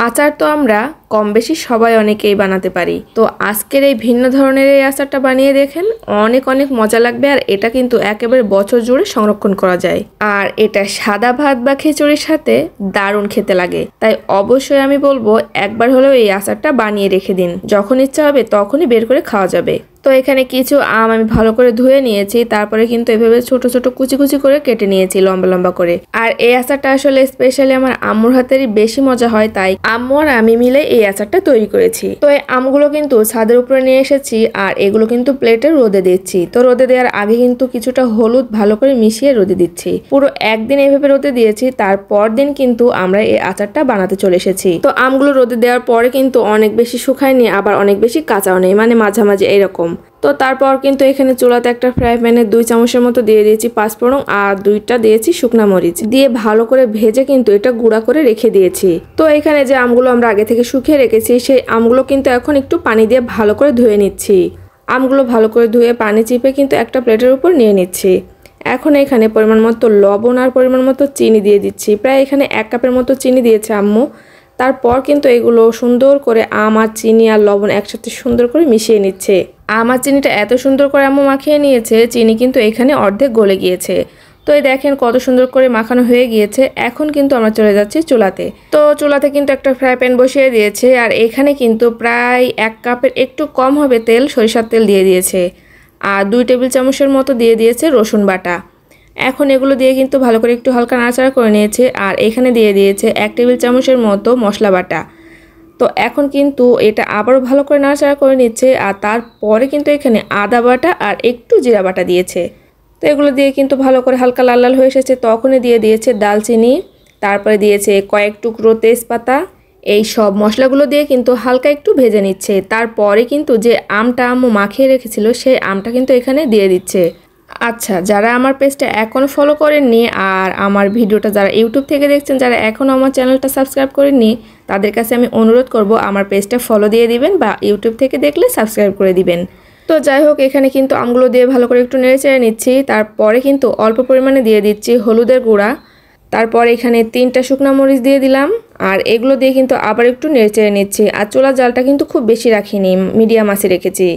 আচার তো আমরা কম বেশি সবাই অনেকেই বানাতে পারি। তো আজকের এই ভিন্ন ধরনের এই আচারটা বানিয়ে দেখেন, অনেক অনেক মজা লাগবে। আর এটা কিন্তু একেবারে বছর জুড়ে সংরক্ষণ করা যায়। আর এটা সাদা ভাত বা খিচুড়ির সাথে দারুণ খেতে লাগে। তাই অবশ্যই আমি বলবো একবার হলেও এই আচারটা বানিয়ে রেখে দিন, যখন ইচ্ছা হবে তখনই বের করে খাওয়া যাবে। তো এখানে কিছু আম আমি ভালো করে ধুয়ে নিয়েছি, তারপরে কিন্তু এভাবে ছোট ছোট কুচি কুচি করে কেটে নিয়েছি লম্বা লম্বা করে। আর এই আচারটা আসলে স্পেশালি আমার আম্মুর হাতেরই বেশি মজা হয়, তাই আম্মু আর আমি মিলে এই আচারটা তৈরি করেছি। তো এই আমগুলো কিন্তু ছাদের উপরে নিয়ে এসেছি, আর এগুলো কিন্তু প্লেটে রোদে দিচ্ছি। তো রোদে দেওয়ার আগে কিন্তু কিছুটা হলুদ ভালো করে মিশিয়ে রোদে দিচ্ছি। পুরো একদিন এভাবে রোদে দিয়েছি, তারপর দিন কিন্তু আমরা এই আচারটা বানাতে চলে এসেছি। তো আমগুলো রোদে দেওয়ার পরে কিন্তু অনেক বেশি শুকায়নি, আবার অনেক বেশি কাঁচাও নেই, মানে মাঝামাঝি এরকম। তো তারপর কিন্তু এখানে চুলাতে একটা ফ্রাই প্যানে 2 চামচের মতো দিয়ে দিয়েছি পাঁচফোড়ন, আর 2টা দিয়েছি শুকনা মরিচ দিয়ে ভালো করে ভেজে কিন্তু এটা গুঁড়া করে রেখে দিয়েছি। তো এখানে যে আমগুলো আমরা আগে থেকে শুকিয়ে রেখেছি, সেই আমগুলো কিন্তু এখন একটু পানি দিয়ে ভালো করে ধুয়ে নিচ্ছি। আমগুলো ভালো করে ধুয়ে পানি চিপে কিন্তু একটা প্লেটের উপর নিয়ে নিচ্ছি। এখন এখানে পরিমাণ মতো লবণ আর পরিমাণ মতো চিনি দিয়ে দিচ্ছি। প্রায় এখানে 1 কাপের মতো চিনি দিয়েছে আম্মু। তারপর কিন্তু এগুলো সুন্দর করে আম আর চিনি আর লবণ একসাথে সুন্দর করে মিশিয়ে নিচ্ছে। আম আর চিনিটা এত সুন্দর করে আম্মু মাখিয়ে নিয়েছে, চিনি কিন্তু এখানে অর্ধেক গলে গিয়েছে। তো এই দেখেন কত সুন্দর করে মাখানো হয়ে গিয়েছে। এখন কিন্তু আমরা চলে যাচ্ছি চুলাতে। তো চুলাতে কিন্তু একটা ফ্রাই প্যান বসিয়ে দিয়েছে, আর এখানে কিন্তু প্রায় 1 কাপের একটু কম হবে তেল, সরিষার তেল দিয়ে দিয়েছে। আর 2 টেবিল চামচের মতো দিয়ে দিয়েছে রসুন বাটা। এখন এগুলো দিয়ে কিন্তু ভালো করে একটু হালকা নাড়াচাড়া করে নিয়েছে। আর এখানে দিয়ে দিয়েছে 1 টেবিল চামচের মতো মশলা বাটা। তো এখন কিন্তু এটা আবারও ভালো করে নাড়াচাড়া করে নিচ্ছে। আর তারপরে কিন্তু এখানে আদা বাটা আর একটু জিরা বাটা দিয়েছে। তো এগুলো দিয়ে কিন্তু ভালো করে হালকা লাল লাল হয়ে এসেছে, তখনই দিয়ে দিয়েছে দালচিনি, তারপরে দিয়েছে কয়েক টুকরো তেজপাতা। এই সব মশলাগুলো দিয়ে কিন্তু হালকা একটু ভেজে নিচ্ছে। তারপরে কিন্তু যে আমটা আম্মু মাখিয়ে রেখেছিল, সেই আমটা কিন্তু এখানে দিয়ে দিচ্ছে। আচ্ছা, যারা আমার পেজটা এখনও ফলো করেননি আর আমার ভিডিওটা যারা ইউটিউব থেকে দেখছেন, যারা এখনও আমার চ্যানেলটা সাবস্ক্রাইব করেননি, তাদের কাছে আমি অনুরোধ করব আমার পেজটা ফলো দিয়ে দিবেন, বা ইউটিউব থেকে দেখলে সাবস্ক্রাইব করে দিবেন। তো যাই হোক, এখানে কিন্তু আমগুলো দিয়ে ভালো করে একটু নেড়ে চেড়ে নিচ্ছি। তারপরে কিন্তু অল্প পরিমাণে দিয়ে দিচ্ছি হলুদের গুঁড়া। তারপর এখানে 3টা শুকনা মরিচ দিয়ে দিলাম। আর এগুলো দিয়ে কিন্তু আবার একটু নেড়ে চেড়ে নিচ্ছি। আর চুলার জালটা কিন্তু খুব বেশি রাখিনি, মিডিয়াম আঁচে রেখেছি।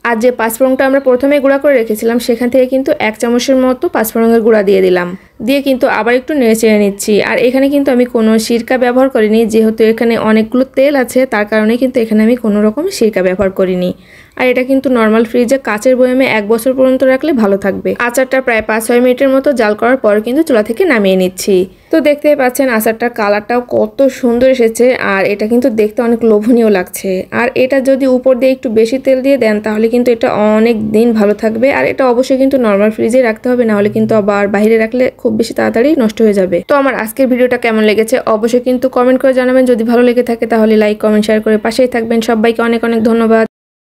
আর যে পাঁচফোড়নটা আমরা প্রথমে গুঁড়া করে রেখেছিলাম, সেখান থেকে কিন্তু 1 চামচের মতো পাঁচফোড়নের গুঁড়া দিয়ে দিলাম। দিয়ে কিন্তু আবার একটু নেড়ে চেড়ে নিচ্ছি। আর এখানে কিন্তু আমি কোনো সিরকা ব্যবহার করিনি, যেহেতু এখানে অনেকগুলো তেল আছে, তার কারণে কিন্তু এখানে আমি কোনো রকম সিরকা ব্যবহার করিনি। আর এটা কিন্তু নর্মাল ফ্রিজে কাচের বয়ামে 1 বছর পর্যন্ত রাখলে ভালো থাকবে। আচারটা প্রায় 5-6 মিনিটের মতো জাল করার পর কিন্তু চুলা থেকে নামিয়ে নিচ্ছি। তো দেখতেই পাচ্ছেন আচারটার কালারটাও কত সুন্দর এসেছে, আর এটা কিন্তু দেখতে অনেক লোভনীয় লাগছে। আর এটা যদি উপর দিয়ে একটু বেশি তেল দিয়ে দেন, তাহলে কিন্তু এটা অনেক দিন ভালো থাকবে। আর এটা অবশ্যই কিন্তু নর্মাল ফ্রিজে রাখতে হবে, না হলে কিন্তু আবার বাইরে রাখলে খুব বেশি তাড়াতাড়ি নষ্ট হয়ে যাবে। তো আমার আজকের ভিডিওটা কেমন লেগেছে অবশ্যই কিন্তু কমেন্ট করে জানাবেন। যদি ভালো লেগে থাকে তাহলে লাইক, কমেন্ট, শেয়ার করে পাশেই থাকবেন। সবাইকে অনেক অনেক ধন্যবাদ।